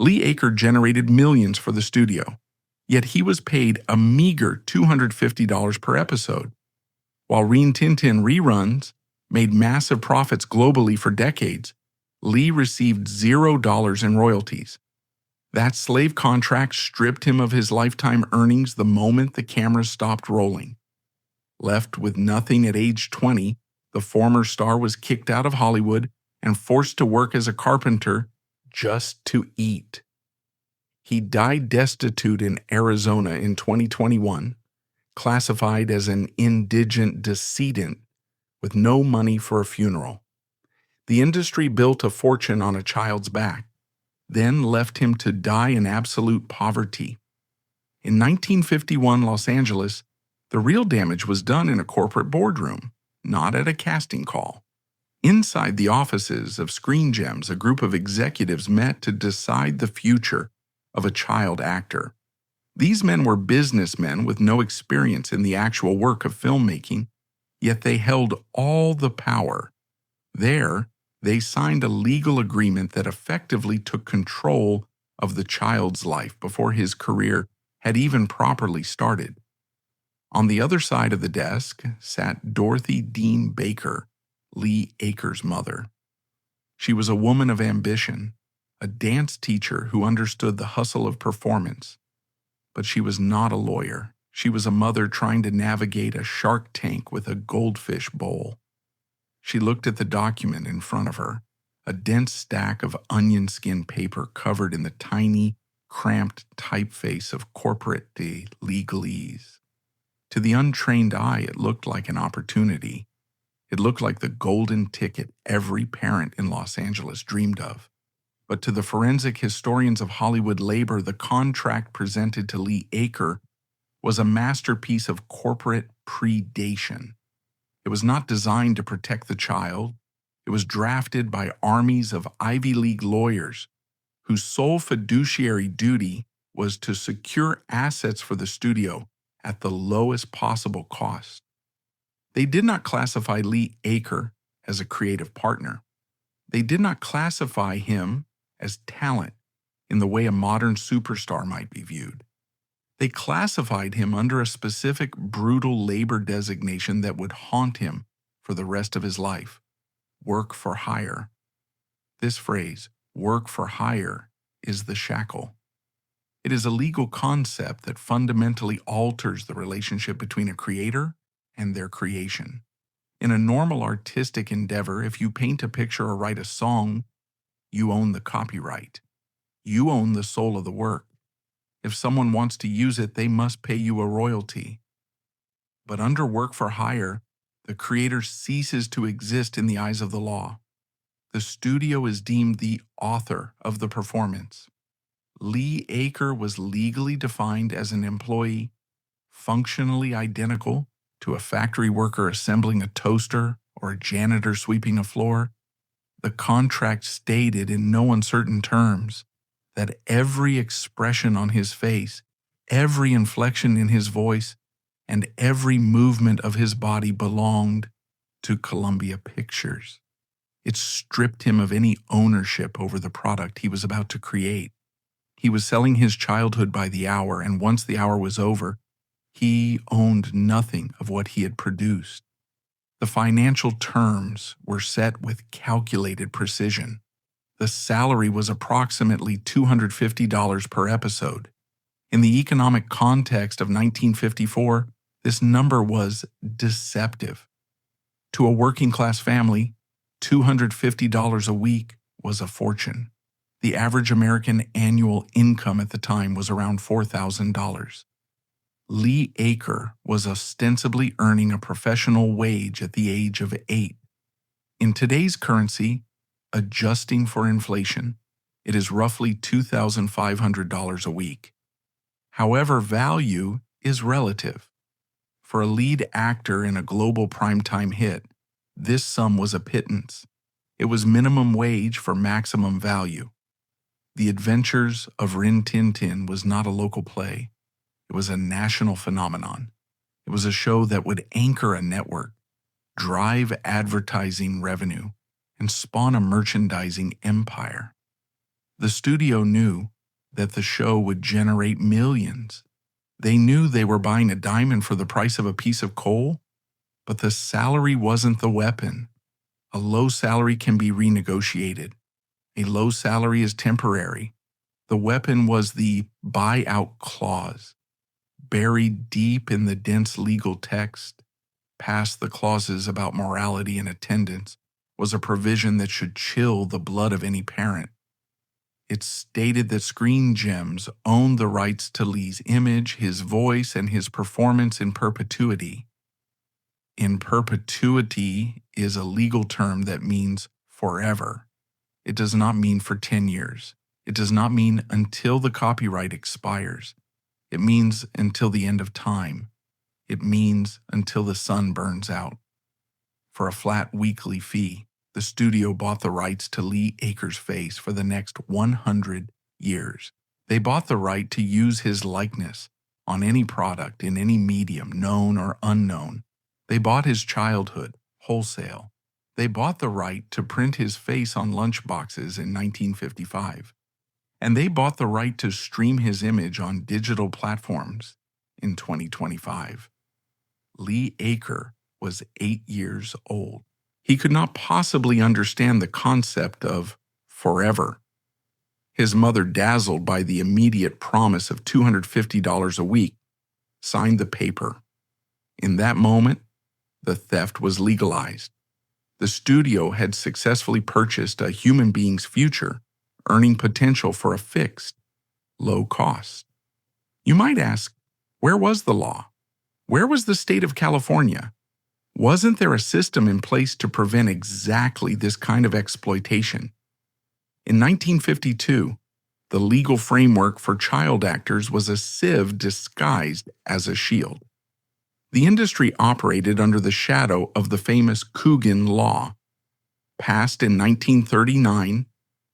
Lee Aaker generated millions for the studio, yet he was paid a meager $250 per episode. While Rin Tin Tin reruns made massive profits globally for decades, Lee received $0 in royalties. That slave contract stripped him of his lifetime earnings the moment the cameras stopped rolling. Left with nothing at age 20, the former star was kicked out of Hollywood and forced to work as a carpenter just to eat. He died destitute in Arizona in 2021, classified as an indigent decedent with no money for a funeral. The industry built a fortune on a child's back, then left him to die in absolute poverty. In 1951 Los Angeles, the real damage was done in a corporate boardroom, not at a casting call. Inside the offices of Screen Gems, a group of executives met to decide the future of a child actor. These men were businessmen with no experience in the actual work of filmmaking, yet they held all the power. There, they signed a legal agreement that effectively took control of the child's life before his career had even properly started. On the other side of the desk sat Dorothy Dean Baker, Lee Aaker's mother. She was a woman of ambition, a dance teacher who understood the hustle of performance. But she was not a lawyer. She was a mother trying to navigate a shark tank with a goldfish bowl. She looked at the document in front of her, a dense stack of onion skin paper covered in the tiny, cramped typeface of corporate legalese. To the untrained eye, it looked like an opportunity. It looked like the golden ticket every parent in Los Angeles dreamed of. But to the forensic historians of Hollywood labor, the contract presented to Lee Aaker was a masterpiece of corporate predation. It was not designed to protect the child. It was drafted by armies of Ivy League lawyers whose sole fiduciary duty was to secure assets for the studio at the lowest possible cost. They did not classify Lee Aaker as a creative partner. They did not classify him as talent in the way a modern superstar might be viewed. They classified him under a specific brutal labor designation that would haunt him for the rest of his life: work for hire. This phrase, work for hire, is the shackle. It is a legal concept that fundamentally alters the relationship between a creator and their creation. In a normal artistic endeavor, if you paint a picture or write a song, you own the copyright. You own the soul of the work. If someone wants to use it, they must pay you a royalty. But under work for hire, the creator ceases to exist in the eyes of the law. The studio is deemed the author of the performance. Lee Aaker was legally defined as an employee, functionally identical to a factory worker assembling a toaster or a janitor sweeping a floor. The contract stated in no uncertain terms that every expression on his face, every inflection in his voice, and every movement of his body belonged to Columbia Pictures. It stripped him of any ownership over the product he was about to create. He was selling his childhood by the hour, and once the hour was over, he owned nothing of what he had produced. The financial terms were set with calculated precision. The salary was approximately $250 per episode. In the economic context of 1954, this number was deceptive. To a working-class family, $250 a week was a fortune. The average American annual income at the time was around $4,000. Lee Aaker was ostensibly earning a professional wage at the age of 8. In today's currency, adjusting for inflation, it is roughly $2,500 a week. However, value is relative. For a lead actor in a global primetime hit, this sum was a pittance. It was minimum wage for maximum value. The Adventures of Rin Tin Tin was not a local play. It was a national phenomenon. It was a show that would anchor a network, drive advertising revenue, and spawn a merchandising empire. The studio knew that the show would generate millions. They knew they were buying a diamond for the price of a piece of coal, but the salary wasn't the weapon. A low salary can be renegotiated. A low salary is temporary. The weapon was the buyout clause. Buried deep in the dense legal text, past the clauses about morality and attendance, was a provision that should chill the blood of any parent. It stated that Screen Gems owned the rights to Lee's image, his voice, and his performance in perpetuity. In perpetuity is a legal term that means forever. It does not mean for 10 years. It does not mean until the copyright expires. It means until the end of time. It means until the sun burns out. For a flat weekly fee, the studio bought the rights to Lee Aaker's face for the next 100 years. They bought the right to use his likeness on any product in any medium, known or unknown. They bought his childhood, wholesale. They bought the right to print his face on lunchboxes in 1955. And they bought the right to stream his image on digital platforms in 2025. Lee Aaker was 8 years old. He could not possibly understand the concept of forever. His mother, dazzled by the immediate promise of $250 a week, signed the paper. In that moment, the theft was legalized. The studio had successfully purchased a human being's future, earning potential for a fixed, low cost. You might ask, where was the law? Where was the state of California? Wasn't there a system in place to prevent exactly this kind of exploitation? In 1952, the legal framework for child actors was a sieve disguised as a shield. The industry operated under the shadow of the famous Coogan Law. Passed in 1939,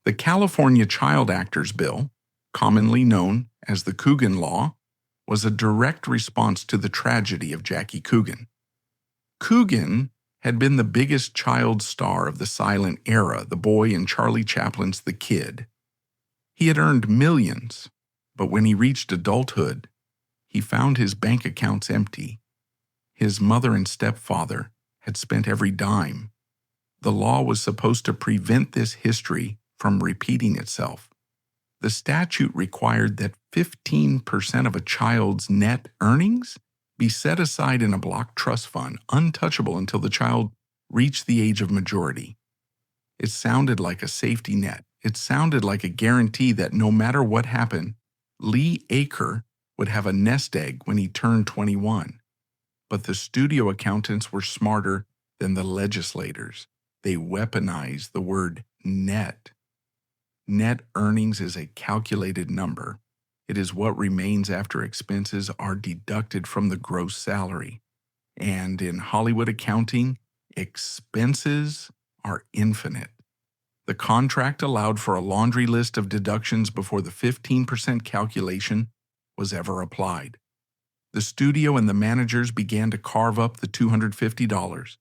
the California Child Actors Bill, commonly known as the Coogan Law, was a direct response to the tragedy of Jackie Coogan. Coogan had been the biggest child star of the silent era, the boy in Charlie Chaplin's The Kid. He had earned millions, but when he reached adulthood, he found his bank accounts empty. His mother and stepfather had spent every dime. The law was supposed to prevent this history from repeating itself. The statute required that 15% of a child's net earnings be set aside in a block trust fund, untouchable until the child reached the age of majority. It sounded like a safety net. It sounded like a guarantee that no matter what happened, Lee Aaker would have a nest egg when he turned 21. But the studio accountants were smarter than the legislators. They weaponized the word net. Net earnings is a calculated number. It is what remains after expenses are deducted from the gross salary. And in Hollywood accounting, expenses are infinite. The contract allowed for a laundry list of deductions before the 15% calculation was ever applied. The studio and the managers began to carve up the $250.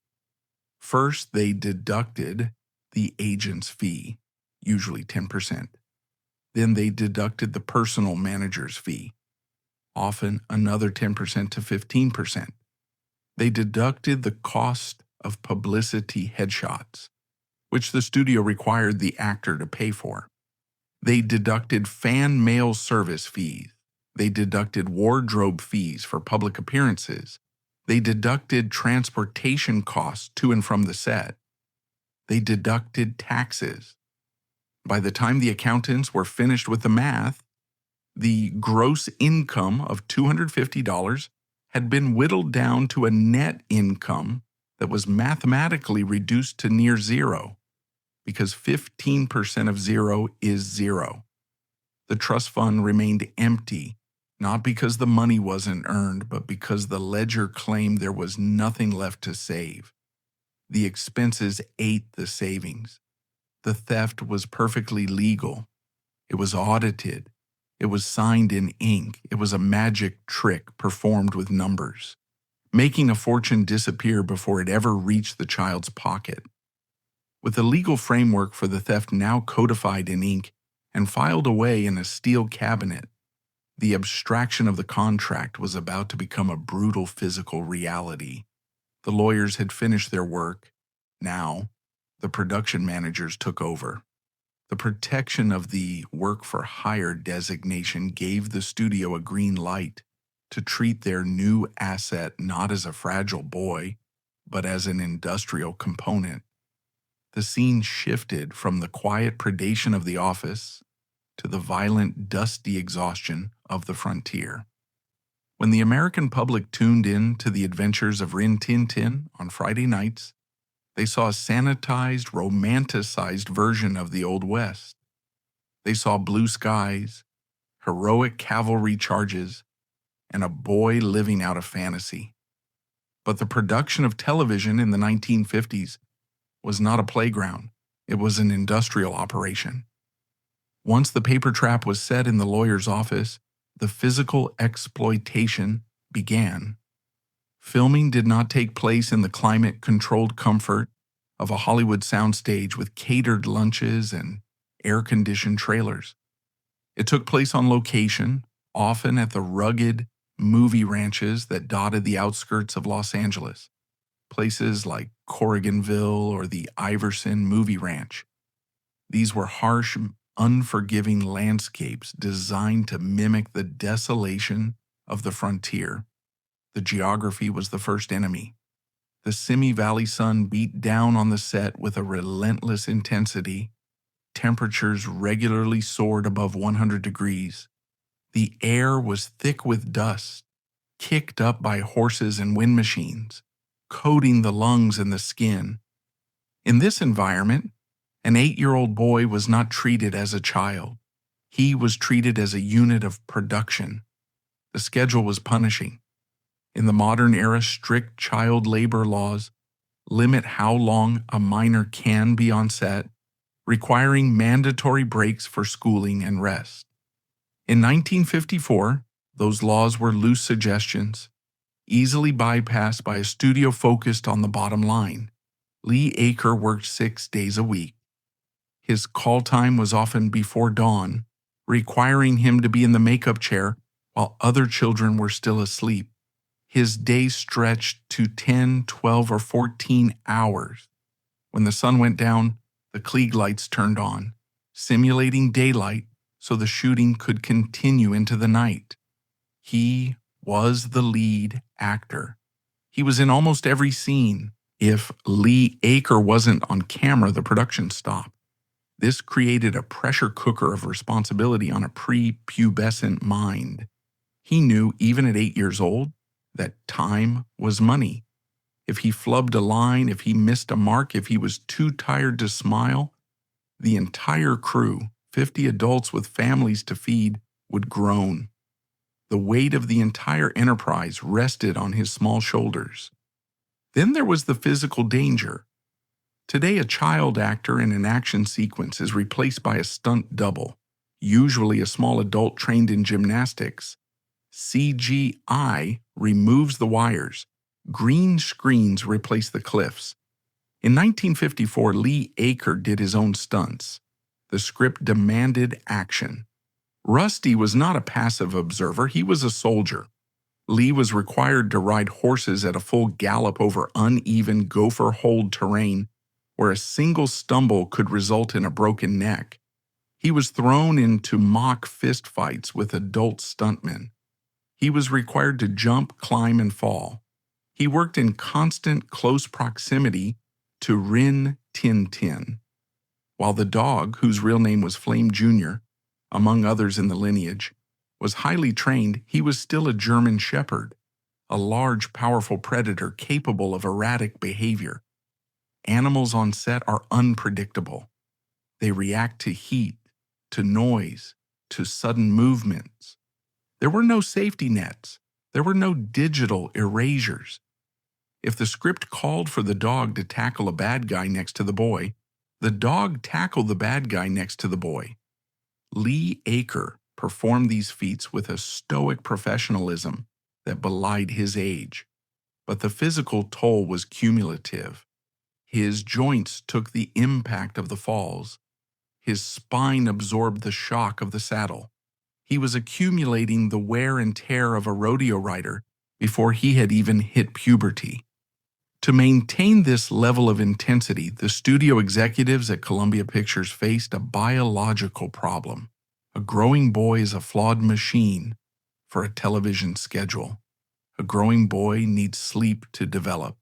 First, they deducted the agent's fee, usually 10%. Then they deducted the personal manager's fee, often another 10% to 15%. They deducted the cost of publicity headshots, which the studio required the actor to pay for. They deducted fan mail service fees. They deducted wardrobe fees for public appearances. They deducted transportation costs to and from the set. They deducted taxes. By the time the accountants were finished with the math, the gross income of $250 had been whittled down to a net income that was mathematically reduced to near zero, because 15% of zero is zero. The trust fund remained empty, not because the money wasn't earned, but because the ledger claimed there was nothing left to save. The expenses ate the savings. The theft was perfectly legal. It was audited. It was signed in ink. It was a magic trick performed with numbers, making a fortune disappear before it ever reached the child's pocket. With the legal framework for the theft now codified in ink and filed away in a steel cabinet. The abstraction of the contract was about to become a brutal physical reality. The lawyers had finished their work. Now, the production managers took over. The protection of the work-for-hire designation gave the studio a green light to treat their new asset not as a fragile boy, but as an industrial component. The scene shifted from the quiet predation of the office to the violent, dusty exhaustion of the frontier. When the American public tuned in to the adventures of Rin Tin Tin on Friday nights, they saw a sanitized, romanticized version of the Old West. They saw blue skies, heroic cavalry charges, and a boy living out a fantasy. But the production of television in the 1950s was not a playground. It was an industrial operation. Once the paper trap was set in the lawyer's office, the physical exploitation began. Filming did not take place in the climate-controlled comfort of a Hollywood soundstage with catered lunches and air-conditioned trailers. It took place on location, often at the rugged movie ranches that dotted the outskirts of Los Angeles, places like Corriganville or the Iverson Movie Ranch. These were harsh, unforgiving landscapes designed to mimic the desolation of the frontier. The geography was the first enemy. The Simi Valley sun beat down on the set with a relentless intensity. Temperatures regularly soared above 100 degrees. The air was thick with dust, kicked up by horses and wind machines, coating the lungs and the skin. In this environment, an 8-year-old boy was not treated as a child. He was treated as a unit of production. The schedule was punishing. In the modern era, strict child labor laws limit how long a minor can be on set, requiring mandatory breaks for schooling and rest. In 1954, those laws were loose suggestions, easily bypassed by a studio focused on the bottom line. Lee Aaker worked 6 days a week. His call time was often before dawn, requiring him to be in the makeup chair while other children were still asleep. His day stretched to 10, 12, or 14 hours. When the sun went down, the Klieg lights turned on, simulating daylight so the shooting could continue into the night. He was the lead actor. He was in almost every scene. If Lee Aaker wasn't on camera, the production stopped. This created a pressure cooker of responsibility on a prepubescent mind. He knew, even at 8 years old, that time was money. If he flubbed a line, if he missed a mark, if he was too tired to smile, the entire crew, 50 adults with families to feed, would groan. The weight of the entire enterprise rested on his small shoulders. Then there was the physical danger. Today, a child actor in an action sequence is replaced by a stunt double, usually a small adult trained in gymnastics. CGI removes the wires. Green screens replace the cliffs. In 1954, Lee Aaker did his own stunts. The script demanded action. Rusty was not a passive observer, he was a soldier. Lee was required to ride horses at a full gallop over uneven gopher-hold terrain where a single stumble could result in a broken neck. He was thrown into mock fistfights with adult stuntmen. He was required to jump, climb, and fall. He worked in constant, close proximity to Rin Tin Tin. While the dog, whose real name was Flame Jr., among others in the lineage, was highly trained, he was still a German shepherd, a large, powerful predator capable of erratic behavior. Animals on set are unpredictable. They react to heat, to noise, to sudden movements. There were no safety nets. There were no digital erasures. If the script called for the dog to tackle a bad guy next to the boy, the dog tackled the bad guy next to the boy. Lee Aaker performed these feats with a stoic professionalism that belied his age. But the physical toll was cumulative. His joints took the impact of the falls. His spine absorbed the shock of the saddle. He was accumulating the wear and tear of a rodeo rider before he had even hit puberty. To maintain this level of intensity, the studio executives at Columbia Pictures faced a biological problem. A growing boy is a flawed machine for a television schedule. A growing boy needs sleep to develop.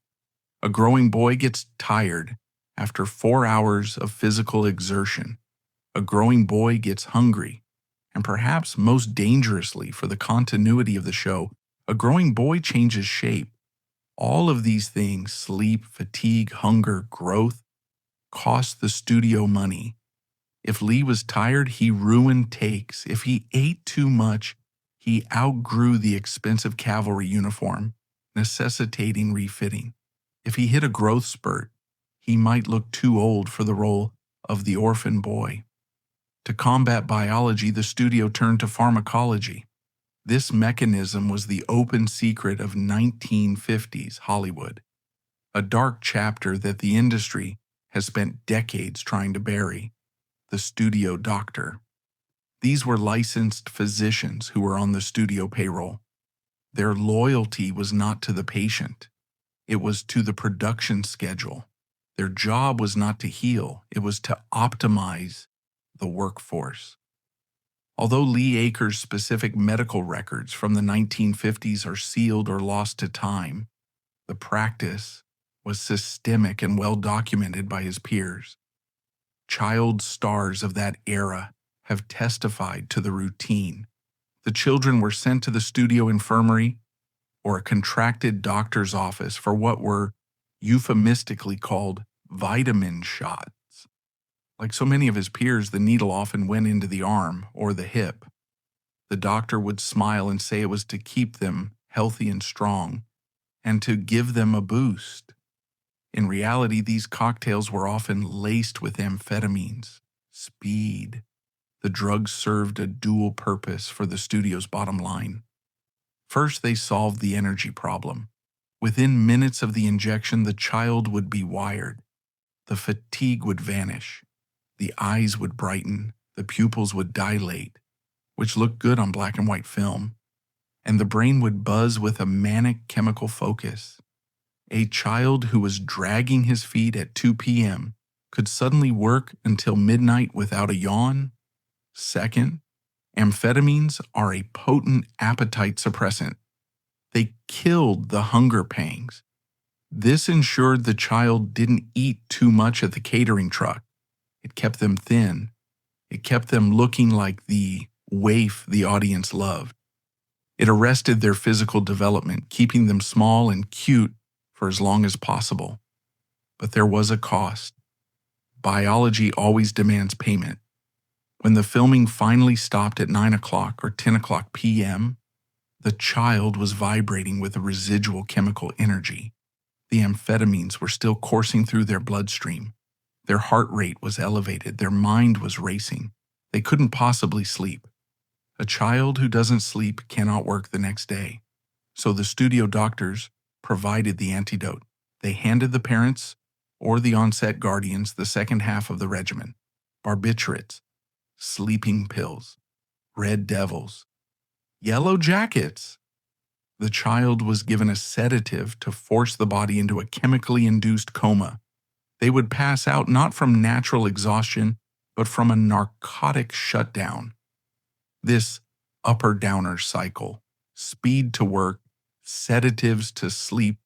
A growing boy gets tired after 4 hours of physical exertion. A growing boy gets hungry. And perhaps most dangerously for the continuity of the show, a growing boy changes shape. All of these things, sleep, fatigue, hunger, growth, cost the studio money. If Lee was tired, he ruined takes. If he ate too much, he outgrew the expensive cavalry uniform, necessitating refitting. If he hit a growth spurt, he might look too old for the role of the orphan boy. To combat biology, the studio turned to pharmacology. This mechanism was the open secret of 1950s Hollywood, a dark chapter that the industry has spent decades trying to bury: the studio doctor. These were licensed physicians who were on the studio payroll. Their loyalty was not to the patient, it was to the production schedule. Their job was not to heal, it was to optimize the workforce. Although Lee Aaker's specific medical records from the 1950s are sealed or lost to time, the practice was systemic and well documented by his peers. Child stars of that era have testified to the routine. The children were sent to the studio infirmary or a contracted doctor's office for what were euphemistically called vitamin shots. Like so many of his peers, the needle often went into the arm or the hip. The doctor would smile and say it was to keep them healthy and strong and to give them a boost. In reality, these cocktails were often laced with amphetamines, speed. The drugs served a dual purpose for the studio's bottom line. First, they solved the energy problem. Within minutes of the injection, the child would be wired. The fatigue would vanish. The eyes would brighten, the pupils would dilate, which looked good on black and white film, and the brain would buzz with a manic chemical focus. A child who was dragging his feet at 2 p.m. could suddenly work until midnight without a yawn. Second, amphetamines are a potent appetite suppressant. They killed the hunger pangs. This ensured the child didn't eat too much at the catering truck. It kept them thin. It kept them looking like the waif the audience loved. It arrested their physical development, keeping them small and cute for as long as possible. But there was a cost. Biology always demands payment. When the filming finally stopped at 9 o'clock or 10 o'clock p.m., the child was vibrating with a residual chemical energy. The amphetamines were still coursing through their bloodstream. Their heart rate was elevated. Their mind was racing. They couldn't possibly sleep. A child who doesn't sleep cannot work the next day. So the studio doctors provided the antidote. They handed the parents or the on-set guardians the second half of the regimen: barbiturates, sleeping pills, red devils, yellow jackets. The child was given a sedative to force the body into a chemically induced coma. They would pass out not from natural exhaustion, but from a narcotic shutdown. This upper-downer cycle, speed to work, sedatives to sleep,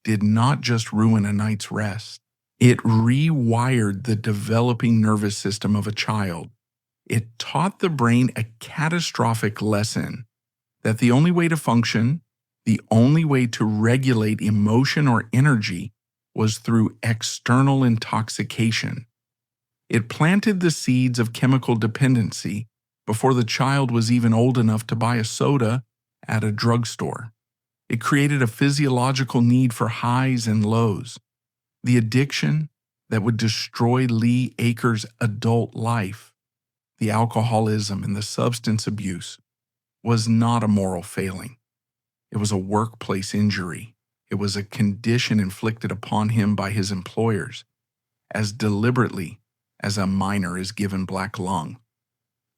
did not just ruin a night's rest. It rewired the developing nervous system of a child. It taught the brain a catastrophic lesson that the only way to function, the only way to regulate emotion or energy, was through external intoxication. It planted the seeds of chemical dependency before the child was even old enough to buy a soda at a drugstore. It created a physiological need for highs and lows. The addiction that would destroy Lee Aaker's adult life, the alcoholism and the substance abuse, was not a moral failing. It was a workplace injury. It was a condition inflicted upon him by his employers, as deliberately as a miner is given black lung.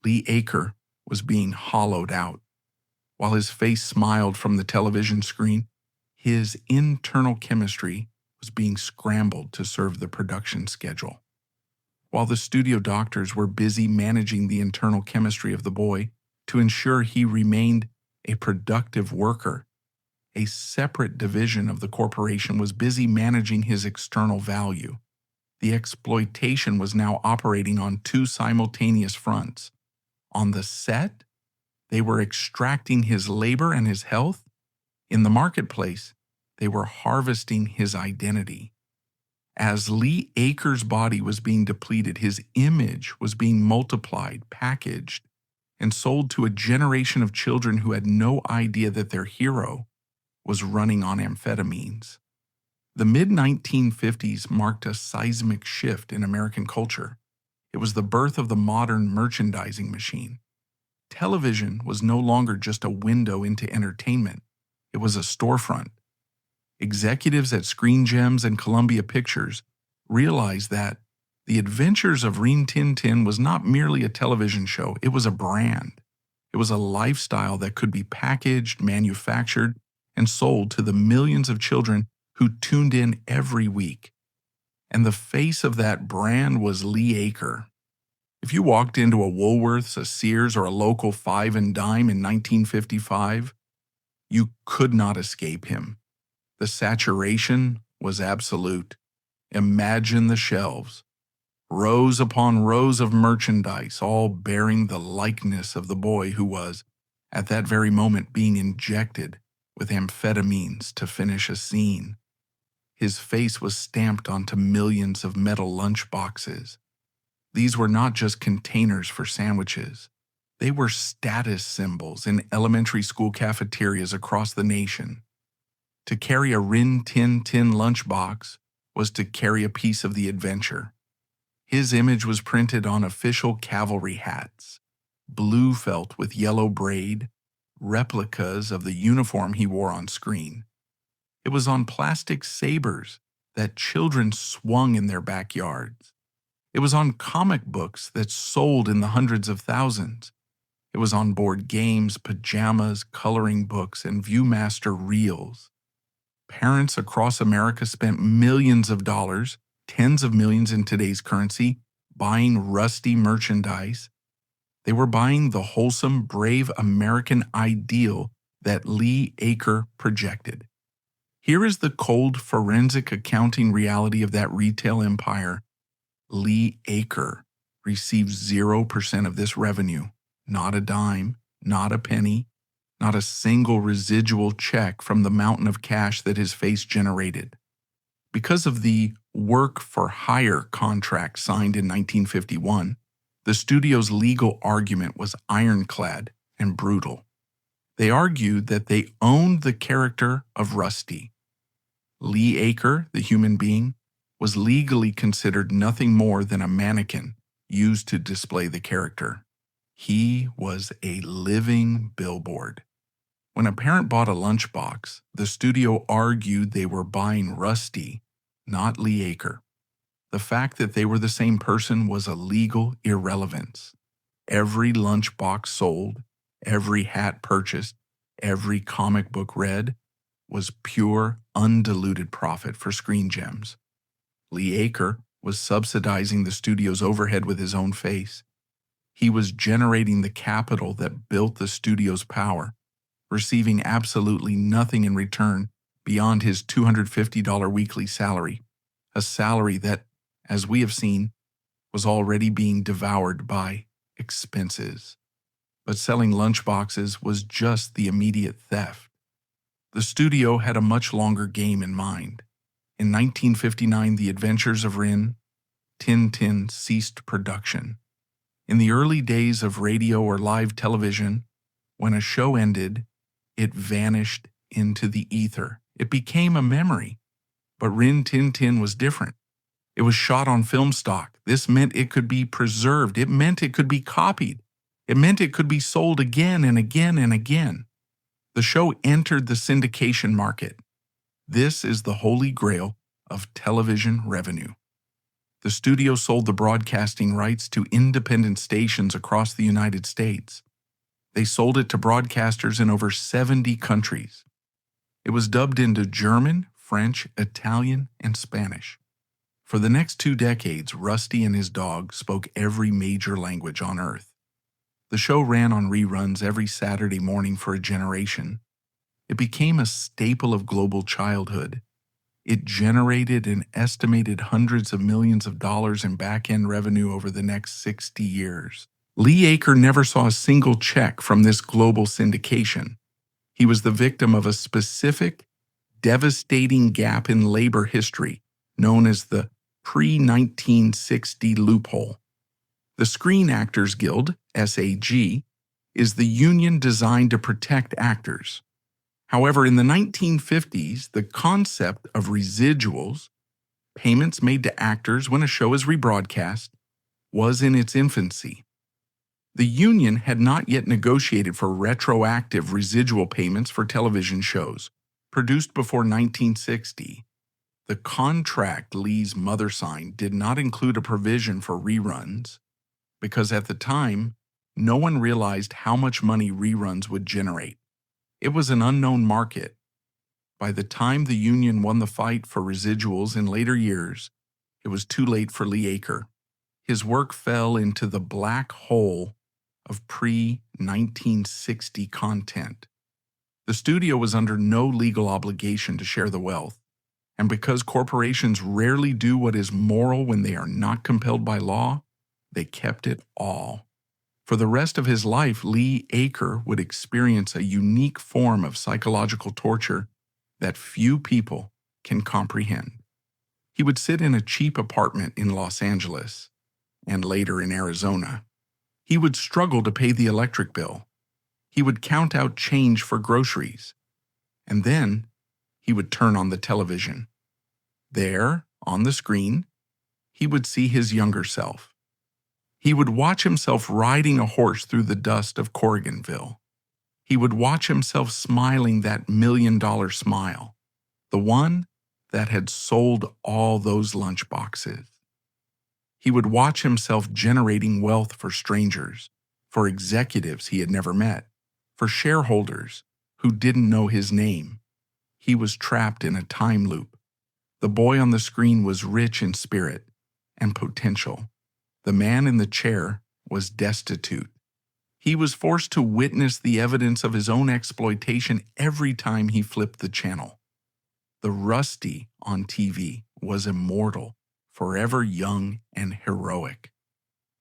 Lee Aaker was being hollowed out. While his face smiled from the television screen, his internal chemistry was being scrambled to serve the production schedule. While the studio doctors were busy managing the internal chemistry of the boy to ensure he remained a productive worker, a separate division of the corporation was busy managing his external value. The exploitation was now operating on two simultaneous fronts. On the set, they were extracting his labor and his health. In the marketplace, they were harvesting his identity. As Lee Aaker's body was being depleted, his image was being multiplied, packaged, and sold to a generation of children who had no idea that their hero was running on amphetamines. The mid-1950s marked a seismic shift in American culture. It was the birth of the modern merchandising machine. Television was no longer just a window into entertainment. It was a storefront. Executives at Screen Gems and Columbia Pictures realized that the Adventures of Rin Tin Tin was not merely a television show, it was a brand. It was a lifestyle that could be packaged, manufactured, and sold to the millions of children who tuned in every week. And the face of that brand was Lee Aaker. If you walked into a Woolworths, a Sears, or a local Five and Dime in 1955, you could not escape him. The saturation was absolute. Imagine the shelves, rows upon rows of merchandise, all bearing the likeness of the boy who was, at that very moment, being injected with amphetamines to finish a scene. His face was stamped onto millions of metal lunch boxes. These were not just containers for sandwiches. They were status symbols in elementary school cafeterias across the nation. To carry a Rin Tin Tin lunchbox was to carry a piece of the adventure. His image was printed on official cavalry hats, blue felt with yellow braid, replicas of the uniform he wore on screen. It was on plastic sabers that children swung in their backyards. It was on comic books that sold in the hundreds of thousands. It was on board games, pajamas, coloring books, and Viewmaster reels. Parents across America spent millions of dollars, tens of millions in today's currency, buying rusty merchandise. They were buying the wholesome, brave American ideal that Lee Aaker projected. Here is the cold forensic accounting reality of that retail empire. Lee Aaker received 0% of this revenue, not a dime, not a penny, not a single residual check from the mountain of cash that his face generated. Because of the work-for-hire contract signed in 1951, the studio's legal argument was ironclad and brutal. They argued that they owned the character of Rusty. Lee Aaker, the human being, was legally considered nothing more than a mannequin used to display the character. He was a living billboard. When a parent bought a lunchbox, the studio argued they were buying Rusty, not Lee Aaker. The fact that they were the same person was a legal irrelevance. Every lunchbox sold, every hat purchased, every comic book read was pure, undiluted profit for Screen Gems. Lee Aaker was subsidizing the studio's overhead with his own face. He was generating the capital that built the studio's power, receiving absolutely nothing in return beyond his $250 weekly salary, a salary that, as we have seen, was already being devoured by expenses. But selling lunchboxes was just the immediate theft. The studio had a much longer game in mind. In 1959, The Adventures of Rin Tin Tin ceased production. In the early days of radio or live television, when a show ended, it vanished into the ether. It became a memory. But Rin Tin Tin was different. It was shot on film stock. This meant it could be preserved. It meant it could be copied. It meant it could be sold again and again and again. The show entered the syndication market. This is the holy grail of television revenue. The studio sold the broadcasting rights to independent stations across the United States. They sold it to broadcasters in over 70 countries. It was dubbed into German, French, Italian, and Spanish. For the next 2 decades, Rusty and his dog spoke every major language on Earth. The show ran on reruns every Saturday morning for a generation. It became a staple of global childhood. It generated an estimated hundreds of millions of dollars in back-end revenue over the next 60 years. Lee Aaker never saw a single check from this global syndication. He was the victim of a specific, devastating gap in labor history known as the pre-1960 loophole. The Screen Actors Guild, SAG, is the union designed to protect actors. However, in the 1950s, the concept of residuals, payments made to actors when a show is rebroadcast, was in its infancy. The union had not yet negotiated for retroactive residual payments for television shows produced before 1960. The contract Lee's mother signed did not include a provision for reruns because at the time, no one realized how much money reruns would generate. It was an unknown market. By the time the union won the fight for residuals in later years, it was too late for Lee Aaker. His work fell into the black hole of pre-1960 content. The studio was under no legal obligation to share the wealth, and because corporations rarely do what is moral when they are not compelled by law, they kept it all. For the rest of his life, Lee Aaker would experience a unique form of psychological torture that few people can comprehend. He would sit in a cheap apartment in Los Angeles, and later in Arizona. He would struggle to pay the electric bill. He would count out change for groceries. And then he would turn on the television. There, on the screen, he would see his younger self. He would watch himself riding a horse through the dust of Corriganville. He would watch himself smiling that $1 million smile, the one that had sold all those lunchboxes. He would watch himself generating wealth for strangers, for executives he had never met, for shareholders who didn't know his name. He was trapped in a time loop. The boy on the screen was rich in spirit and potential. The man in the chair was destitute. He was forced to witness the evidence of his own exploitation every time he flipped the channel. The Rusty on TV was immortal, forever young and heroic.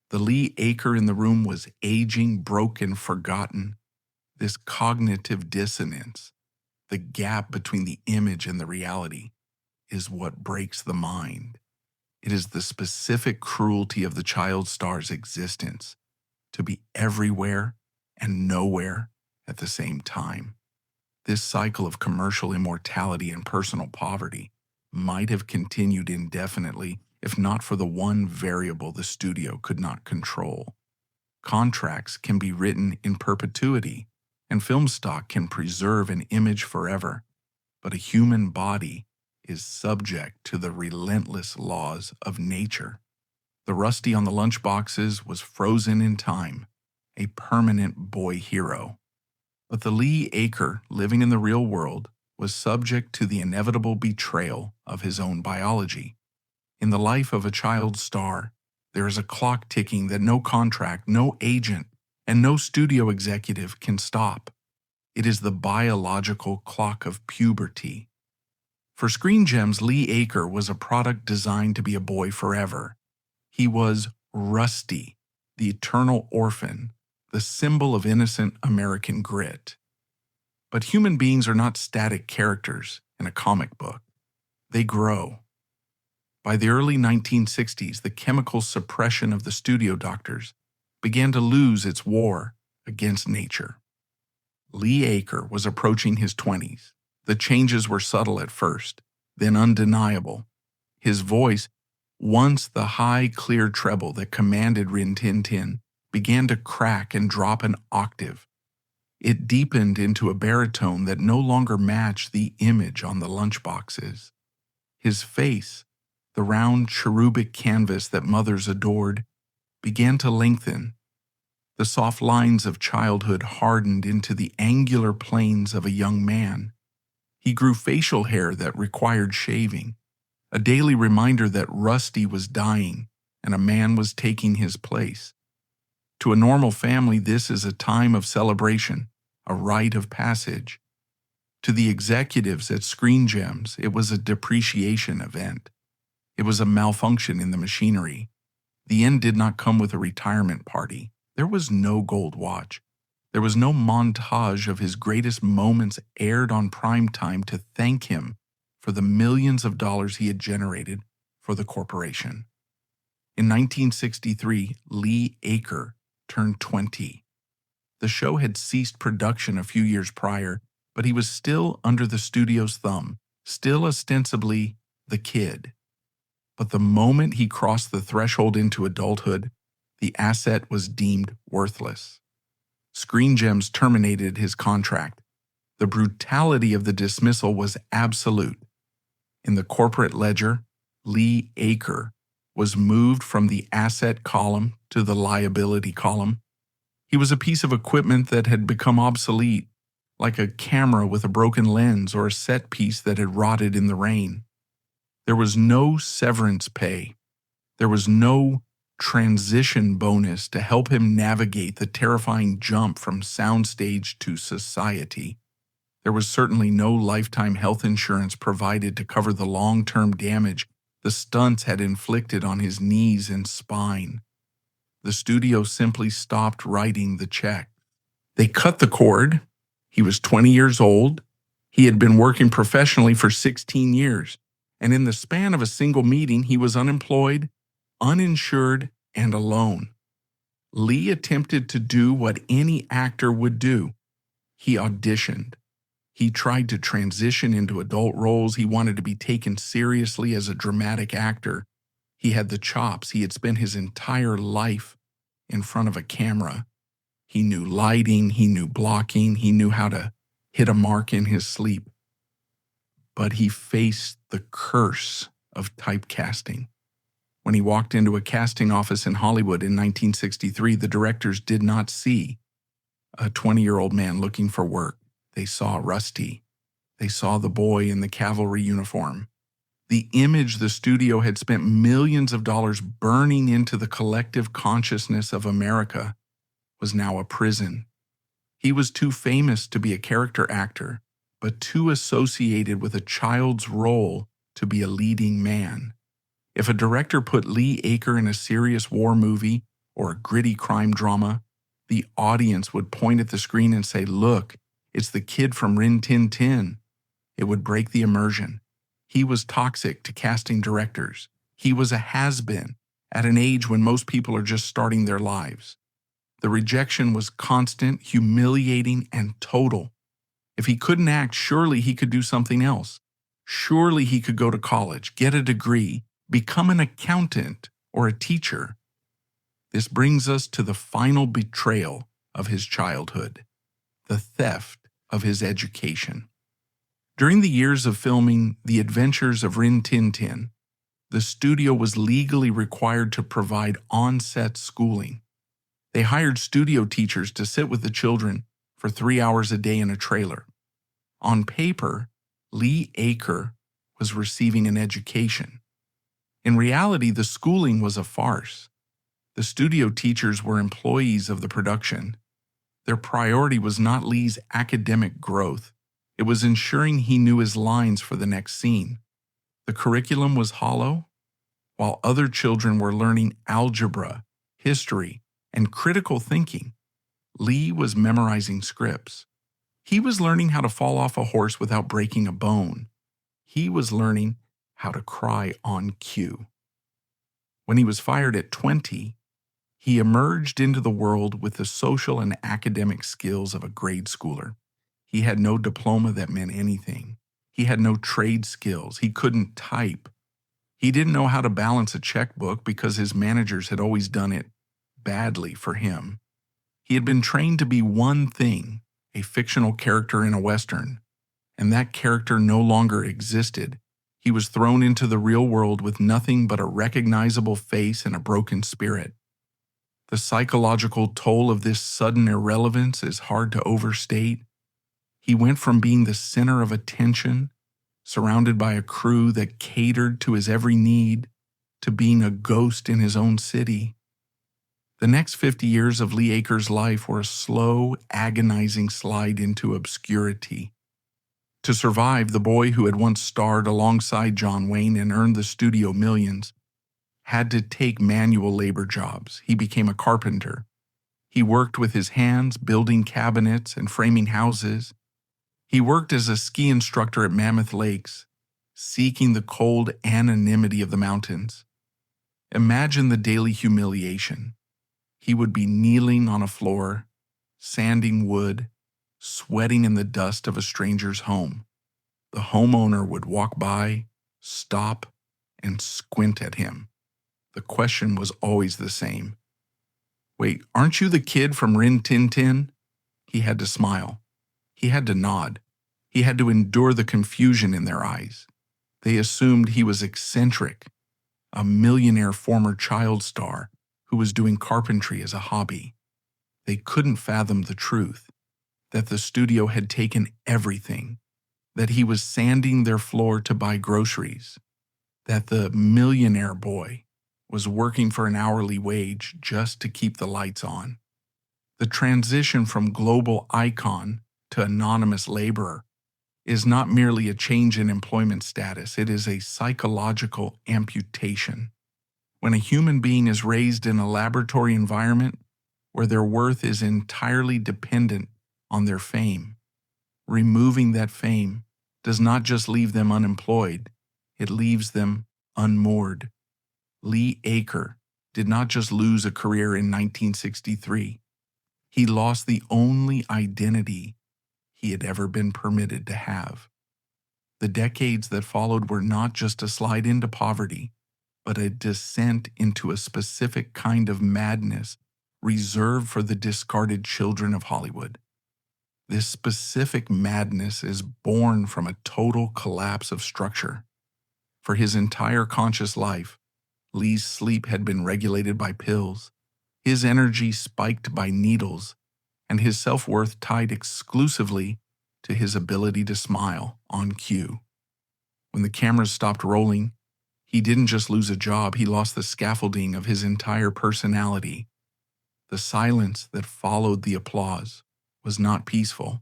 The Lee Aaker in the room was aging, broken, forgotten. This cognitive dissonance, the gap between the image and the reality, is what breaks the mind. It is the specific cruelty of the child star's existence, to be everywhere and nowhere at the same time. This cycle of commercial immortality and personal poverty might have continued indefinitely if not for the one variable the studio could not control. Contracts can be written in perpetuity, and film stock can preserve an image forever, but a human body is subject to the relentless laws of nature. The Rusty on the lunchboxes was frozen in time, a permanent boy hero. But the Lee Aaker living in the real world was subject to the inevitable betrayal of his own biology. In the life of a child star, there is a clock ticking that no contract, no agent, and no studio executive can stop. It is the biological clock of puberty. For Screen Gems, Lee Aaker was a product designed to be a boy forever. He was Rusty, the eternal orphan, the symbol of innocent American grit. But human beings are not static characters in a comic book. They grow. By the early 1960s, the chemical suppression of the studio doctors began to lose its war against nature. Lee Aaker was approaching his 20s. The changes were subtle at first, then undeniable. His voice, once the high, clear treble that commanded Rin Tin Tin, began to crack and drop an octave. It deepened into a baritone that no longer matched the image on the lunchboxes. His face, The round cherubic canvas that mothers adored began to lengthen. The soft lines of childhood hardened into the angular planes of a young man. He grew facial hair that required shaving, a daily reminder that Rusty was dying and a man was taking his place. To a normal family, this is a time of celebration, a rite of passage. To the executives at Screen Gems, it was a depreciation event. It was a malfunction in the machinery. The end did not come with a retirement party. There was no gold watch. There was no montage of his greatest moments aired on prime time to thank him for the millions of dollars he had generated for the corporation. In 1963, Lee Aaker turned 20. The show had ceased production a few years prior, but he was still under the studio's thumb, still ostensibly the kid. But the moment he crossed the threshold into adulthood, the asset was deemed worthless. Screen Gems terminated his contract. The brutality of the dismissal was absolute. In the corporate ledger, Lee Aaker was moved from the asset column to the liability column. He was a piece of equipment that had become obsolete, like a camera with a broken lens or a set piece that had rotted in the rain. There was no severance pay. There was no transition bonus to help him navigate the terrifying jump from soundstage to society. There was certainly no lifetime health insurance provided to cover the long-term damage the stunts had inflicted on his knees and spine. The studio simply stopped writing the check. They cut the cord. He was 20 years old. He had been working professionally for 16 years, and in the span of a single meeting, he was unemployed, uninsured, and alone. Lee attempted to do what any actor would do. He auditioned. He tried to transition into adult roles. He wanted to be taken seriously as a dramatic actor. He had the chops. He had spent his entire life in front of a camera. He knew lighting. He knew blocking. He knew how to hit a mark in his sleep. But he faced the curse of typecasting. When he walked into a casting office in Hollywood in 1963, the directors did not see a 20-year-old man looking for work. They saw Rusty. They saw the boy in the cavalry uniform. The image the studio had spent millions of dollars burning into the collective consciousness of America was now a prison. He was too famous to be a character actor, but too associated with a child's role to be a leading man. If a director put Lee Aaker in a serious war movie or a gritty crime drama, the audience would point at the screen and say, "Look, it's the kid from Rin Tin Tin." It would break the immersion. He was toxic to casting directors. He was a has-been at an age when most people are just starting their lives. The rejection was constant, humiliating, and total. If he couldn't act, surely he could do something else. Surely he could go to college, get a degree, become an accountant or a teacher. This brings us to the final betrayal of his childhood, the theft of his education. During the years of filming The Adventures of Rin Tin Tin, the studio was legally required to provide on-set schooling. They hired studio teachers to sit with the children for 3 hours a day in a trailer. On paper, Lee Aaker was receiving an education. In reality, the schooling was a farce. The studio teachers were employees of the production. Their priority was not Lee's academic growth. It was ensuring he knew his lines for the next scene. The curriculum was hollow, while other children were learning algebra, history, and critical thinking. Lee was memorizing scripts. He was learning how to fall off a horse without breaking a bone. He was learning how to cry on cue. When he was fired at 20, he emerged into the world with the social and academic skills of a grade schooler. He had no diploma that meant anything. He had no trade skills. He couldn't type. He didn't know how to balance a checkbook because his managers had always done it badly for him. He had been trained to be one thing, a fictional character in a Western, and that character no longer existed He was thrown into the real world with nothing but a recognizable face and a broken spirit. The psychological toll of this sudden irrelevance is hard to overstate. He went from being the center of attention, surrounded by a crew that catered to his every need, to being a ghost in his own city. The next 50 years of Lee Aaker's life were a slow, agonizing slide into obscurity. To survive, the boy who had once starred alongside John Wayne and earned the studio millions had to take manual labor jobs. He became a carpenter. He worked with his hands, building cabinets and framing houses. He worked as a ski instructor at Mammoth Lakes, seeking the cold anonymity of the mountains. Imagine the daily humiliation. He would be kneeling on a floor, sanding wood, sweating in the dust of a stranger's home. The homeowner would walk by, stop, and squint at him. The question was always the same. "Wait, aren't you the kid from Rin Tin Tin?" He had to smile. He had to nod. He had to endure the confusion in their eyes. They assumed he was eccentric, a millionaire former child star who was doing carpentry as a hobby. They couldn't fathom the truth, that the studio had taken everything, that he was sanding their floor to buy groceries, that the millionaire boy was working for an hourly wage just to keep the lights on. The transition from global icon to anonymous laborer is not merely a change in employment status, it is a psychological amputation. When a human being is raised in a laboratory environment where their worth is entirely dependent on their fame, removing that fame does not just leave them unemployed, it leaves them unmoored. Lee Aaker did not just lose a career in 1963. He lost the only identity he had ever been permitted to have. The decades that followed were not just a slide into poverty, but a descent into a specific kind of madness reserved for the discarded children of Hollywood. This specific madness is born from a total collapse of structure. For his entire conscious life, Lee's sleep had been regulated by pills, his energy spiked by needles, and his self-worth tied exclusively to his ability to smile on cue. When the cameras stopped rolling, he didn't just lose a job, he lost the scaffolding of his entire personality. The silence that followed the applause was not peaceful.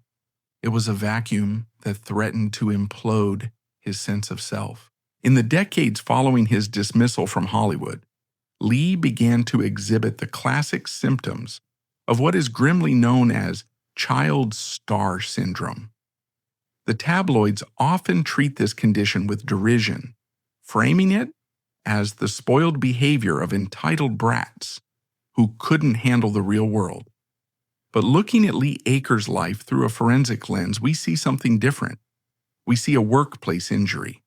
It was a vacuum that threatened to implode his sense of self. In the decades following his dismissal from Hollywood, Lee began to exhibit the classic symptoms of what is grimly known as child star syndrome. The tabloids often treat this condition with derision, framing it as the spoiled behavior of entitled brats who couldn't handle the real world. But looking at Lee Aaker's life through a forensic lens, we see something different. We see a workplace injury.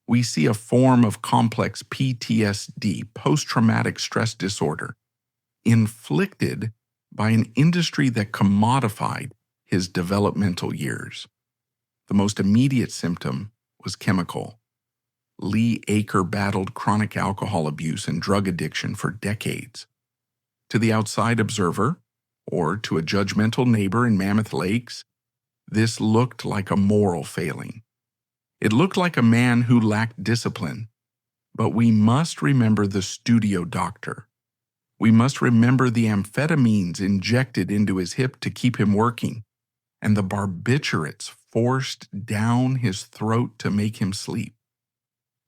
We see a form of complex PTSD, post-traumatic stress disorder, inflicted by an industry that commodified his developmental years. The most immediate symptom was chemical. Lee Aaker battled chronic alcohol abuse and drug addiction for decades. To the outside observer, or to a judgmental neighbor in Mammoth Lakes, this looked like a moral failing. It looked like a man who lacked discipline. But we must remember the studio doctor. We must remember the amphetamines injected into his hip to keep him working, and the barbiturates forced down his throat to make him sleep.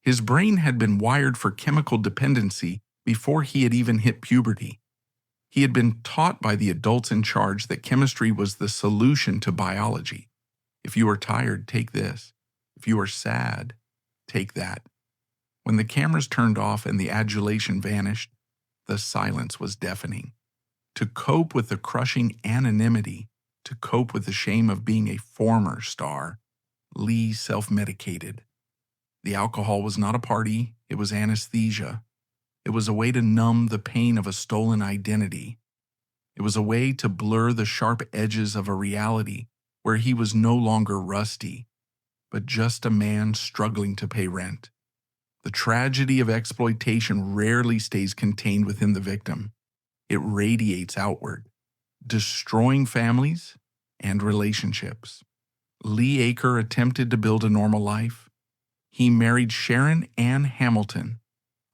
His brain had been wired for chemical dependency before he had even hit puberty. He had been taught by the adults in charge that chemistry was the solution to biology. If you are tired, take this. If you are sad, take that. When the cameras turned off and the adulation vanished, the silence was deafening. To cope with the crushing anonymity, to cope with the shame of being a former star, Lee self-medicated. The alcohol was not a party, it was anesthesia. It was a way to numb the pain of a stolen identity. It was a way to blur the sharp edges of a reality where he was no longer Rusty. but just a man struggling to pay rent. The tragedy of exploitation rarely stays contained within the victim. It radiates outward, destroying families and relationships. Lee Aaker attempted to build a normal life. He married Sharon Ann Hamilton,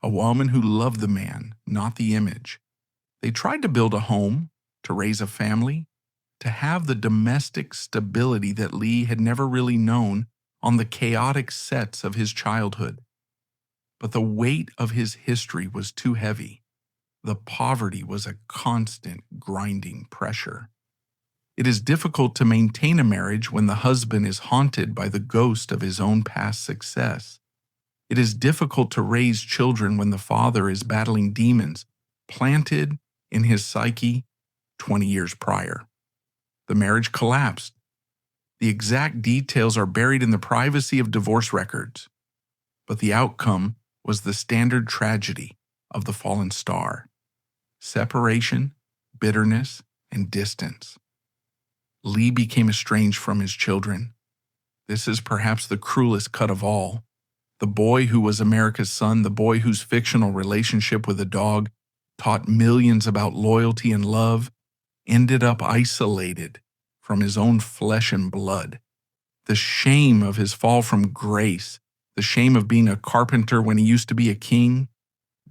a woman who loved the man, not the image. They tried to build a home, to raise a family, to have the domestic stability that Lee had never really known on the chaotic sets of his childhood. But the weight of his history was too heavy. The poverty was a constant grinding pressure. It is difficult to maintain a marriage when the husband is haunted by the ghost of his own past success. It is difficult to raise children when the father is battling demons planted in his psyche 20 years prior. The marriage collapsed. The exact details are buried in the privacy of divorce records. But the outcome was the standard tragedy of the fallen star: separation, bitterness, and distance. Lee became estranged from his children. This is perhaps the cruelest cut of all. The boy who was America's son, the boy whose fictional relationship with a dog taught millions about loyalty and love, ended up isolated from his own flesh and blood. The shame of his fall from grace, the shame of being a carpenter when he used to be a king,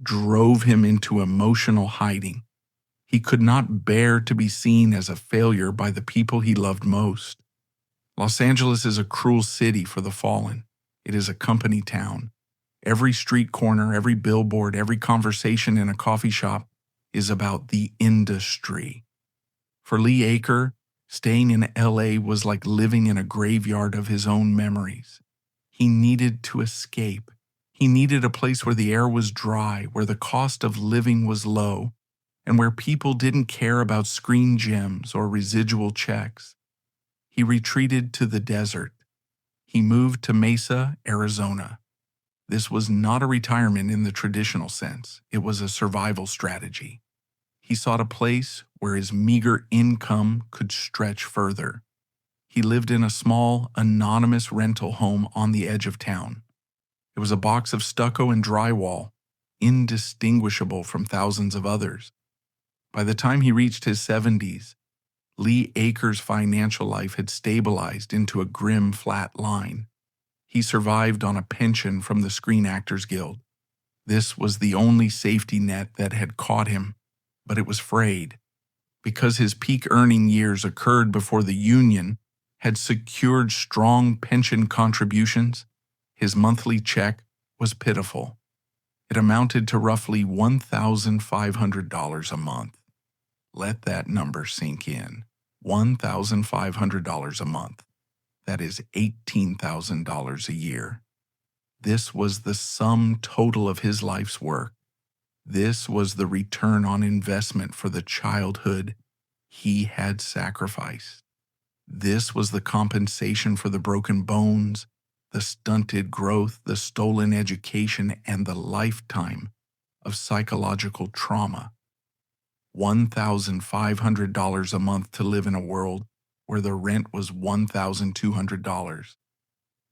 drove him into emotional hiding. He could not bear to be seen as a failure by the people he loved most. Los Angeles is a cruel city for the fallen. It is a company town. Every street corner, every billboard, every conversation in a coffee shop is about the industry. For Lee Aaker, staying in LA was like living in a graveyard of his own memories. He needed to escape. He needed a place where the air was dry, where the cost of living was low, and where people didn't care about screen gems or residual checks. He retreated to the desert. He moved to Mesa, Arizona. This was not a retirement in the traditional sense. It was a survival strategy. He sought a place where his meager income could stretch further. He lived in a small, anonymous rental home on the edge of town. It was a box of stucco and drywall, indistinguishable from thousands of others. By the time he reached his 70s, Lee Aaker's financial life had stabilized into a grim, flat line. He survived on a pension from the Screen Actors Guild. This was the only safety net that had caught him, but it was frayed. Because his peak earning years occurred before the union had secured strong pension contributions, his monthly check was pitiful. It amounted to roughly $1,500 a month. Let that number sink in. $1,500 a month. That is $18,000 a year. This was the sum total of his life's work. This was the return on investment for the childhood he had sacrificed. This was the compensation for the broken bones, the stunted growth, the stolen education, and the lifetime of psychological trauma. $1,500 a month to live in a world where the rent was $1,200.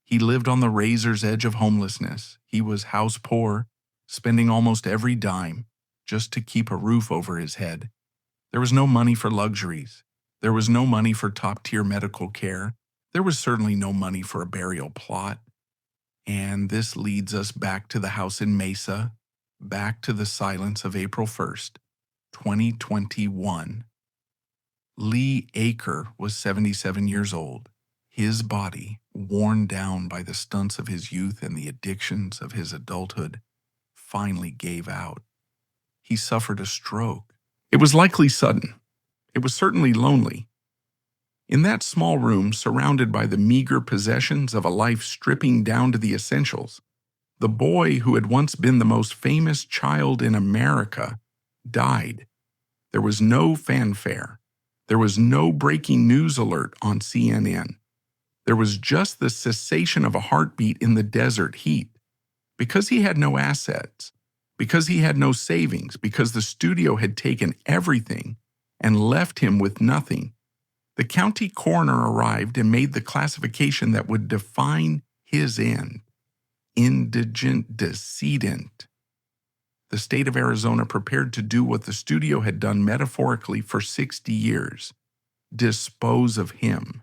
He lived on the razor's edge of homelessness. He was house poor, spending almost every dime just to keep a roof over his head. There was no money for luxuries. There was no money for top-tier medical care. There was certainly no money for a burial plot. And this leads us back to the house in Mesa, back to the silence of April 1st, 2021. Lee Aaker was 77 years old. His body, worn down by the stunts of his youth and the addictions of his adulthood, finally gave out. He suffered a stroke. It was likely sudden. It was certainly lonely. In that small room, surrounded by the meager possessions of a life stripping down to the essentials, the boy who had once been the most famous child in America died. There was no fanfare. There was no breaking news alert on CNN. There was just the cessation of a heartbeat in the desert heat. Because he had no assets, because he had no savings, because the studio had taken everything and left him with nothing, The county coroner arrived and made the classification that would define his end: indigent decedent. The state of Arizona prepared to do what the studio had done metaphorically for 60 years: dispose of him.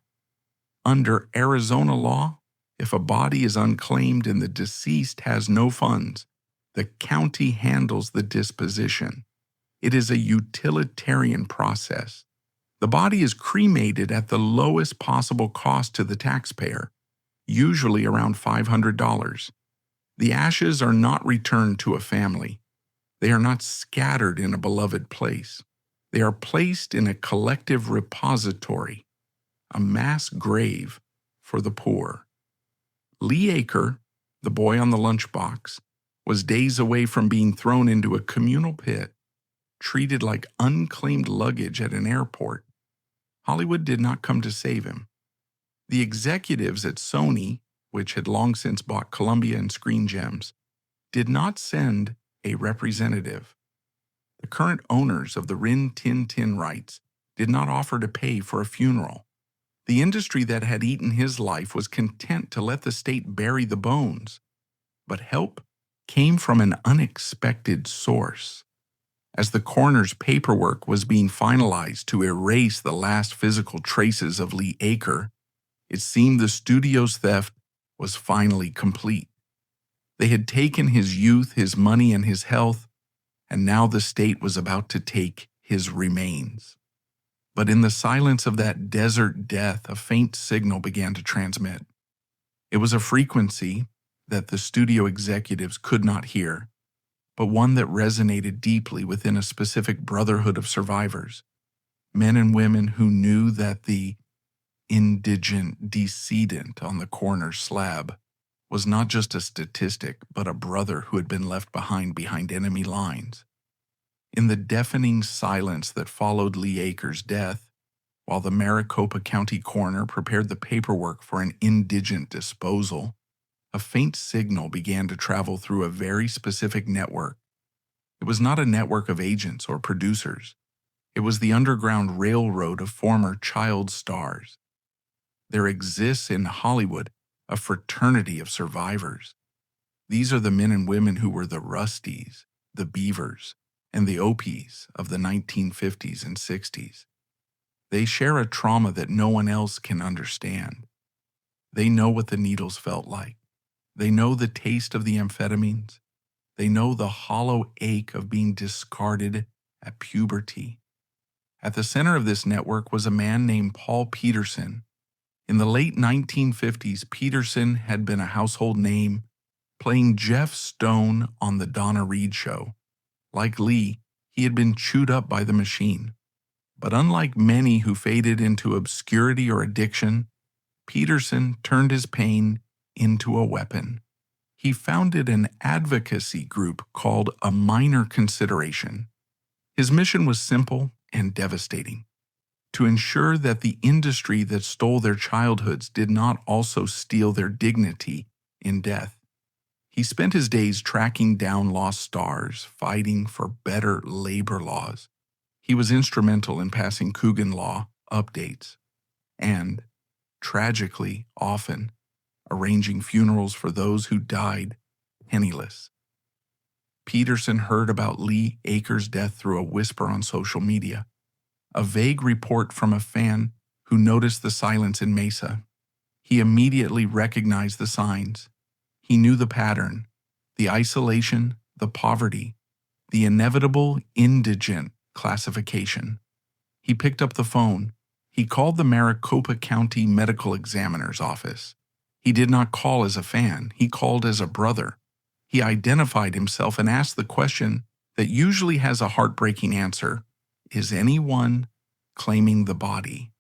Under Arizona law, if a body is unclaimed and the deceased has no funds, the county handles the disposition. It is a utilitarian process. The body is cremated at the lowest possible cost to the taxpayer, usually around $500. The ashes are not returned to a family. They are not scattered in a beloved place. They are placed in a collective repository, a mass grave for the poor. Lee Aaker, the boy on the lunchbox, was days away from being thrown into a communal pit, treated like unclaimed luggage at an airport. Hollywood did not come to save him. The executives at Sony, which had long since bought Columbia and Screen Gems, did not send a representative. The current owners of the Rin Tin Tin rights did not offer to pay for a funeral. The industry that had eaten his life was content to let the state bury the bones. But help came from an unexpected source. As the coroner's paperwork was being finalized to erase the last physical traces of Lee Aaker, it seemed the studio's theft was finally complete. They had taken his youth, his money, and his health, and now the state was about to take his remains. But in the silence of that desert death, a faint signal began to transmit. It was a frequency that the studio executives could not hear, but one that resonated deeply within a specific brotherhood of survivors, men and women who knew that the indigent decedent on the coroner's slab was not just a statistic, but a brother who had been left behind enemy lines. In the deafening silence that followed Lee Aaker's death, while the Maricopa County coroner prepared the paperwork for an indigent disposal, a faint signal began to travel through a very specific network. It was not a network of agents or producers. It was the underground railroad of former child stars. There exists in Hollywood a fraternity of survivors. These are the men and women who were the Rusties, the Beavers, and the Opies of the 1950s and 60s. They share a trauma that no one else can understand. They know what the needles felt like. They know the taste of the amphetamines. They know the hollow ache of being discarded at puberty. At the center of this network was a man named Paul Peterson. In the late 1950s, Peterson had been a household name, playing Jeff Stone on The Donna Reed Show. Like Lee, he had been chewed up by the machine. But unlike many who faded into obscurity or addiction, Peterson turned his pain into a weapon. He founded an advocacy group called A Minor Consideration. His mission was simple and devastating: to ensure that the industry that stole their childhoods did not also steal their dignity in death. He spent his days tracking down lost stars, fighting for better labor laws. He was instrumental in passing Coogan Law updates and, tragically, often, arranging funerals for those who died penniless. Peterson heard about Lee Aaker's death through a whisper on social media, a vague report from a fan who noticed the silence in Mesa. He immediately recognized the signs. He knew the pattern: the isolation, the poverty, the inevitable indigent classification. He picked up the phone. He called the Maricopa County Medical Examiner's office. He did not call as a fan. He called as a brother. He identified himself and asked the question that usually has a heartbreaking answer: is anyone claiming the body?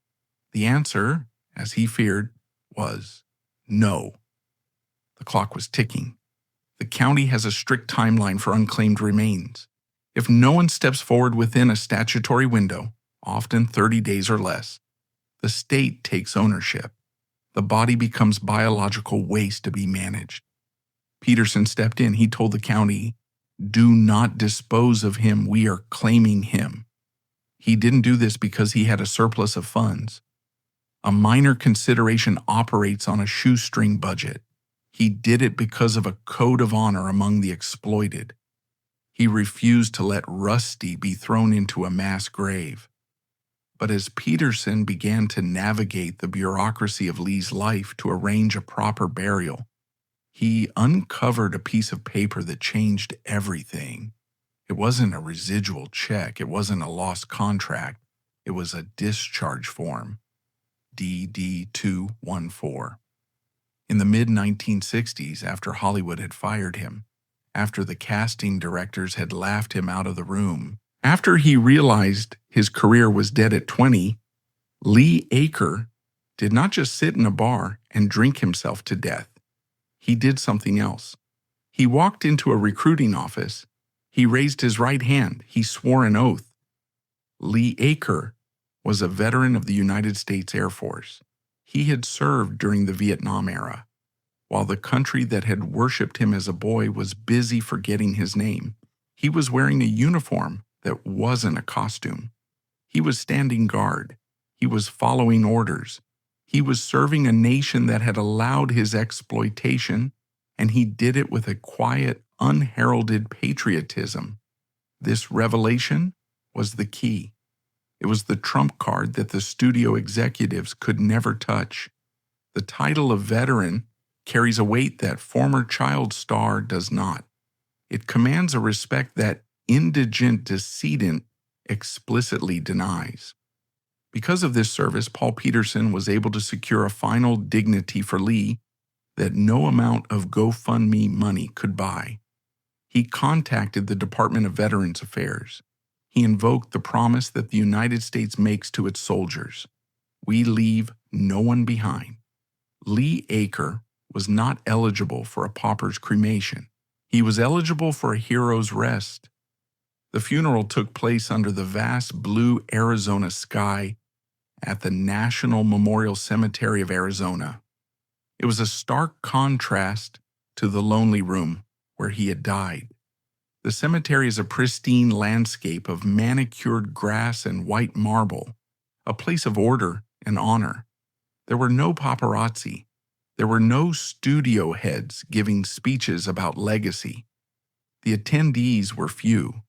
The answer, as he feared, was no. The clock was ticking. The county has a strict timeline for unclaimed remains. If no one steps forward within a statutory window, often 30 days or less, the state takes ownership. The body becomes biological waste to be managed. Peterson stepped in. He told the county, "Do not dispose of him. We are claiming him." He didn't do this because he had a surplus of funds. A minor consideration operates on a shoestring budget. He did it because of a code of honor among the exploited. He refused to let Rusty be thrown into a mass grave. But as Peterson began to navigate the bureaucracy of Lee's life to arrange a proper burial, he uncovered a piece of paper that changed everything. It wasn't a residual check. It wasn't a lost contract. It was a discharge form, DD-214. In the mid-1960s, after Hollywood had fired him, after the casting directors had laughed him out of the room, after he realized his career was dead at 20, Lee Aaker did not just sit in a bar and drink himself to death. He did something else. He walked into a recruiting office. He raised his right hand. He swore an oath. Lee Aaker was a veteran of the United States Air Force. He had served during the Vietnam era. While the country that had worshipped him as a boy was busy forgetting his name, he was wearing a uniform that wasn't a costume. He was standing guard. He was following orders. He was serving a nation that had allowed his exploitation, and he did it with a quiet, unheralded patriotism. This revelation was the key. It was the trump card that the studio executives could never touch. The title of veteran carries a weight that former child star does not. It commands a respect that indigent decedent explicitly denies. Because of this service, Paul Peterson was able to secure a final dignity for Lee that no amount of GoFundMe money could buy. He contacted the Department of Veterans Affairs. He invoked the promise that the United States makes to its soldiers: we leave no one behind. Lee Aaker was not eligible for a pauper's cremation. He was eligible for a hero's rest. The funeral took place under the vast blue Arizona sky at the National Memorial Cemetery of Arizona. It was a stark contrast to the lonely room where he had died. The cemetery is a pristine landscape of manicured grass and white marble, a place of order and honor. There were no paparazzi. There were no studio heads giving speeches about legacy. The attendees were few,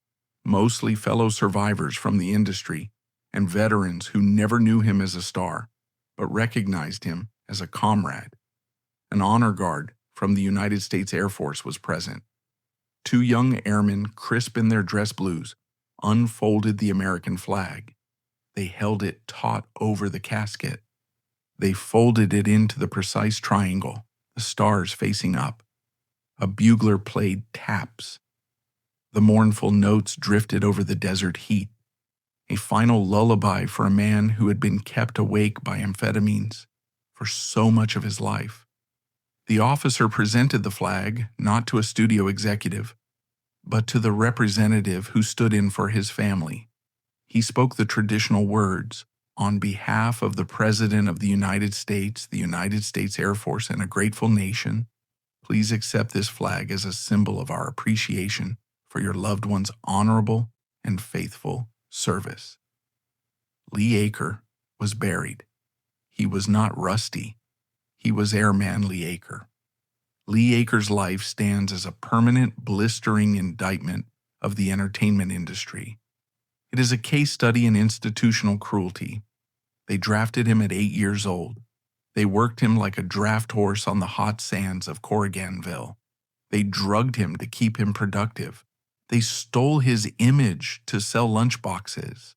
mostly fellow survivors from the industry and veterans who never knew him as a star, but recognized him as a comrade. An honor guard from the United States Air Force was present. 2 young airmen, crisp in their dress blues, unfolded the American flag. They held it taut over the casket. They folded it into the precise triangle, the stars facing up. A bugler played taps. The mournful notes drifted over the desert heat, a final lullaby for a man who had been kept awake by amphetamines for so much of his life. The officer presented the flag not to a studio executive, but to the representative who stood in for his family. He spoke the traditional words: on behalf of the President of the United States Air Force, and a grateful nation, please accept this flag as a symbol of our appreciation for your loved one's honorable and faithful service. Lee Aaker was buried. He was not Rusty. He was Airman Lee Aaker. Lee Aaker's life stands as a permanent, blistering indictment of the entertainment industry. It is a case study in institutional cruelty. They drafted him at 8 years old. They worked him like a draft horse on the hot sands of Corriganville. They drugged him to keep him productive. They stole his image to sell lunchboxes.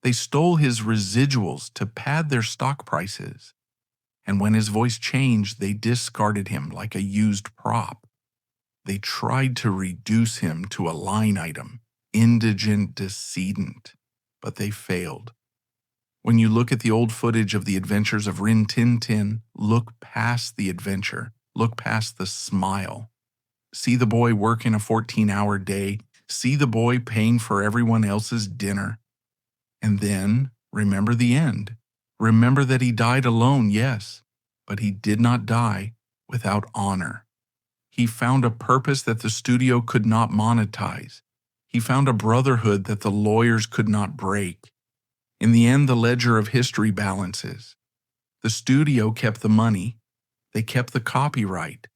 They stole his residuals to pad their stock prices. And when his voice changed, they discarded him like a used prop. They tried to reduce him to a line item, indigent decedent, but they failed. When you look at the old footage of the adventures of Rin Tin Tin, look past the adventure, look past the smile. See the boy working a 14-hour day, see the boy paying for everyone else's dinner. And then remember the end. Remember that he died alone, yes, but he did not die without honor. He found a purpose that the studio could not monetize. He found a brotherhood that the lawyers could not break. In the end, the ledger of history balances. The studio kept the money, they kept the copyright,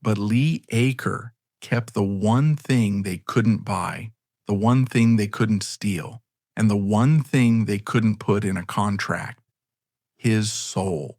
but Lee Aaker kept the one thing they couldn't buy, the one thing they couldn't steal, and the one thing they couldn't put in a contract: his soul.